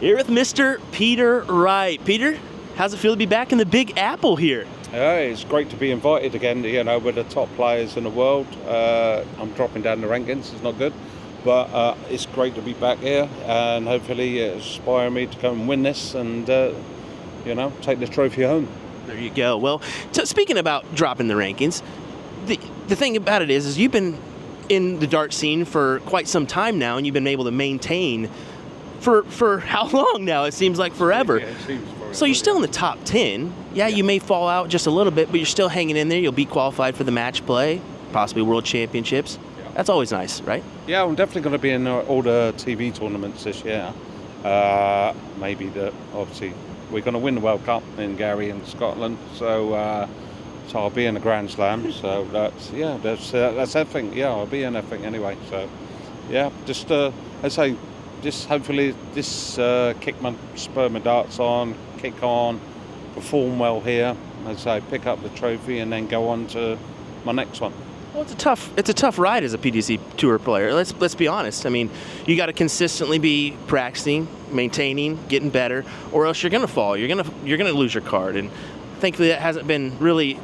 Here with Mr. Peter Wright. Peter, how's it feel to be back in the Big Apple here? It's great to be invited again, with the top players in the world. I'm dropping down the rankings, it's not good, but it's great to be back here, and hopefully inspire me to come and win this and, take the trophy home. There you go. Well, speaking about dropping the rankings, the thing about it is you've been in the dart scene for quite some time now, and you've been able to maintain for how long now? It seems like forever. Yeah, it seems forever. So you're still in the top 10. Yeah, you may fall out just a little bit, but you're still hanging in there. You'll be qualified for the match play, possibly world championships. Yeah. That's always nice, right? Yeah, I'm definitely going to be in all the TV tournaments this year. Maybe obviously we're going to win the World Cup in Gary in Scotland, so I'll be in the Grand Slam. So that's everything. Yeah, I'll be in everything anyway. So yeah, just hopefully this spur my darts on, kick on, perform well here, as I pick up the trophy and then go on to my next one. Well, it's a tough ride as a PDC Tour player. Let's be honest. I mean, you got to consistently be practicing, maintaining, getting better, or else you're gonna fall. You're gonna lose your card, and thankfully that hasn't been really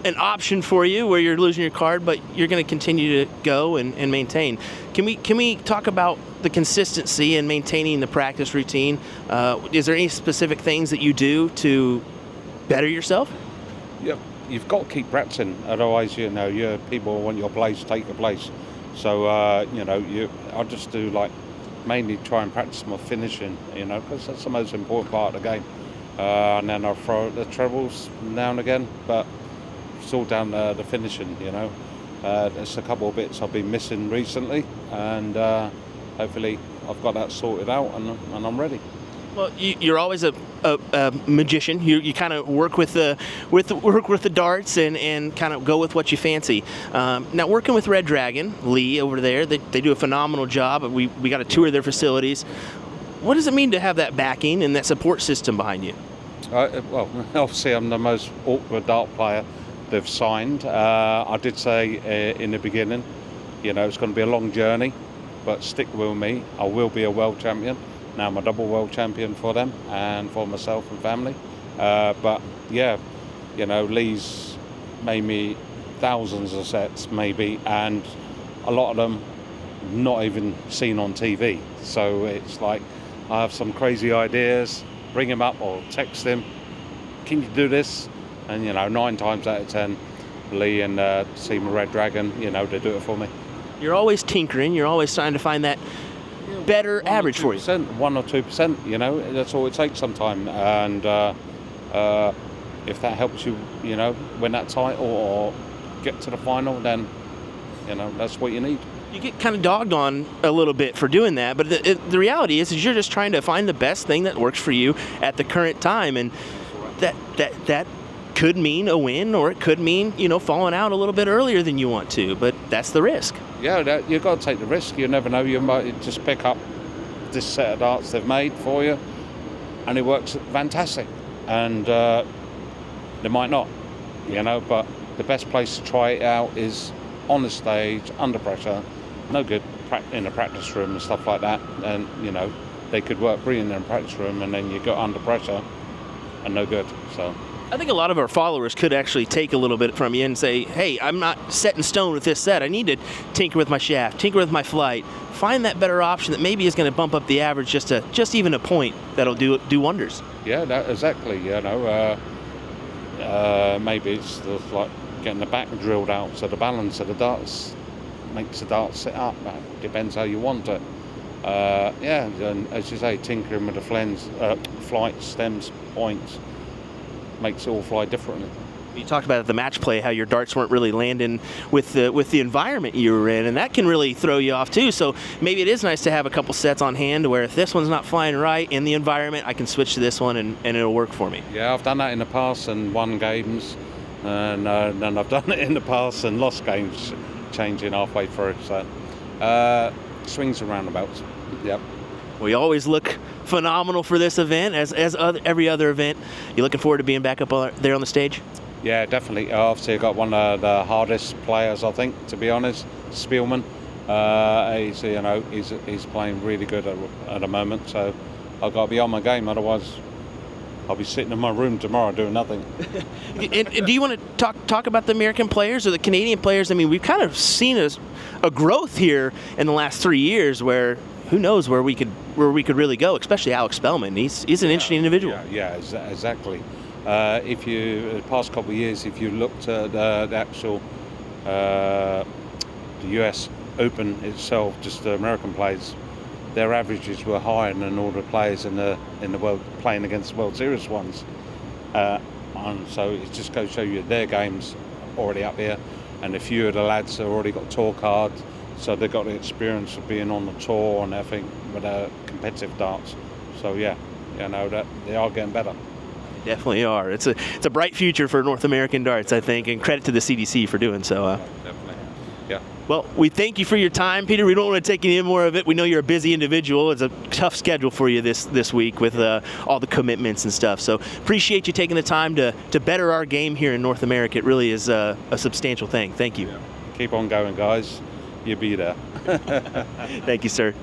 an option for you where you're losing your card, but you're going to continue to go and maintain. Can we talk about the consistency and maintaining the practice routine? Is there any specific things that you do to better yourself? Yeah, you've got to keep practicing, otherwise your people want your place, take your place. So I just do mainly try and practice my finishing, because that's the most important part of the game. And then I'll throw the trebles now and again, but it's all down the finishing, There's a couple of bits I've been missing recently, and hopefully I've got that sorted out and I'm ready. Well, you're always a magician. You kind of work with the darts and kind of go with what you fancy. Now, working with Red Dragon, Lee over there, they do a phenomenal job. We got to tour their facilities. What does it mean to have that backing and that support system behind you? Well, obviously I'm the most awkward dart player they've signed. I did say in the beginning, it's going to be a long journey, but stick with me. I will be a world champion. Now I'm a double world champion for them and for myself and family. But yeah, Lee's made me thousands of sets maybe, and a lot of them not even seen on TV. So it's like I have some crazy ideas, bring him up or text him, can you do this? And 9 times out of 10, Lee and team of Red Dragon, they do it for me. You're always tinkering. You're always trying to find that better average for you. 1 or 2%, that's all it takes sometimes. And if that helps you, win that title or get to the final, then that's what you need. You get kind of dogged on a little bit for doing that, but the reality is you're just trying to find the best thing that works for you at the current time, and that could mean a win, or it could mean falling out a little bit earlier than you want to, but that's the risk. Yeah, you've got to take the risk. You never know, you might just pick up this set of darts they've made for you and it works fantastic, and they might not, but the best place to try it out is on the stage, under pressure. No good in a practice room and stuff like that, and they could work brilliant in a practice room, and then you go under pressure and no good. So I think a lot of our followers could actually take a little bit from you and say, hey, I'm not set in stone with this set. I need to tinker with my shaft, tinker with my flight, find that better option that maybe is going to bump up the average just even a point that'll do wonders. Yeah, exactly. Maybe it's like getting the back drilled out, so the balance of the darts makes the darts sit up. That depends how you want it. And as you say, tinkering with the flight, stems, points, makes it all fly differently. You talked about at the match play how your darts weren't really landing with the environment you were in, and that can really throw you off too. So maybe it is nice to have a couple sets on hand where if this one's not flying right in the environment, I can switch to this one and it'll work for me. Yeah, I've done that in the past and won games, and then I've done it in the past and lost games changing halfway through. So swings and roundabouts. Yep. We always look phenomenal for this event, as every other event. You looking forward to being back up there on the stage? Yeah, definitely. Obviously, I got one of the hardest players, I think, to be honest, Spielman. He's playing really good at the moment. So I've got to be on my game, otherwise I'll be sitting in my room tomorrow doing nothing. And do you want to talk about the American players or the Canadian players? I mean, we've kind of seen a growth here in the last 3 years where who knows where we could really go, especially Alex Spellman. He's an interesting individual. Yeah, exactly. If you, the past couple of years, if you looked at the actual the US Open itself, just the American players, their averages were higher than all the players in the world playing against the World Series ones. And so it just goes to show you their game's already up here, and a few of the lads have already got tour cards, so they've got the experience of being on the tour and everything with competitive darts. So yeah, that they are getting better. They definitely are. It's a bright future for North American darts, I think, and credit to the CDC for doing so. Definitely. Yeah. Well, we thank you for your time, Peter. We don't want to take any more of it. We know you're a busy individual. It's a tough schedule for you this week with all the commitments and stuff. So appreciate you taking the time to better our game here in North America. It really is a substantial thing. Thank you. Yeah. Keep on going, guys. You'll be there. Thank you, sir.